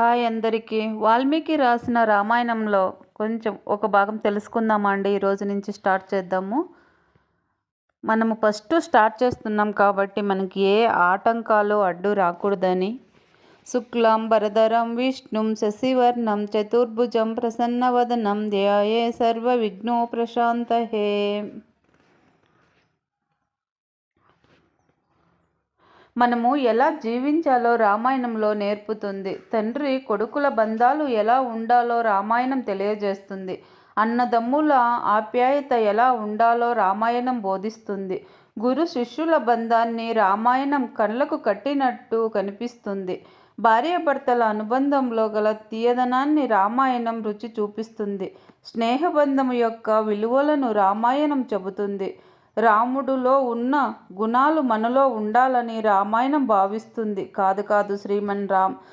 Hi అందరికీ. వాల్మీకి రాసిన రామాయణంలో కొంచెం ఒక భాగం తెలుసుకుందామా అండి. ఈరోజు నుంచి స్టార్ట్ చేద్దాము. మనము ఫస్ట్ స్టార్ట్ చేస్తున్నాం కాబట్టి మనకి ఏ ఆటంకాలు అడ్డు రాకూడదని. శుక్లాంబరధరం విష్ణుం శశివర్ణం చతుర్భుజం ప్రసన్నవదనం ధ్యాయే సర్వ విఘ్నో ప్రశాంతహే. మనము ఎలా జీవించాలో రామాయణంలో నేర్పుతుంది. తండ్రి కొడుకుల బంధాలు ఎలా ఉండాలో రామాయణం తెలియజేస్తుంది. అన్నదమ్ముల ఆప్యాయత ఎలా ఉండాలో రామాయణం బోధిస్తుంది. గురు శిష్యుల బంధాన్ని రామాయణం కళ్ళకు కట్టినట్టు కనిపిస్తుంది. భార్యాభర్తల అనుబంధంలో గల తీయదనాన్ని రామాయణం రుచి చూపిస్తుంది. స్నేహబంధం యొక్క విలువలను రామాయణం చెబుతుంది. రాముడులో ఉన్న గుణాలు మనలో ఉండాలని రామాయణం భావిస్తుంది. కాదు శ్రీమన్ రామ్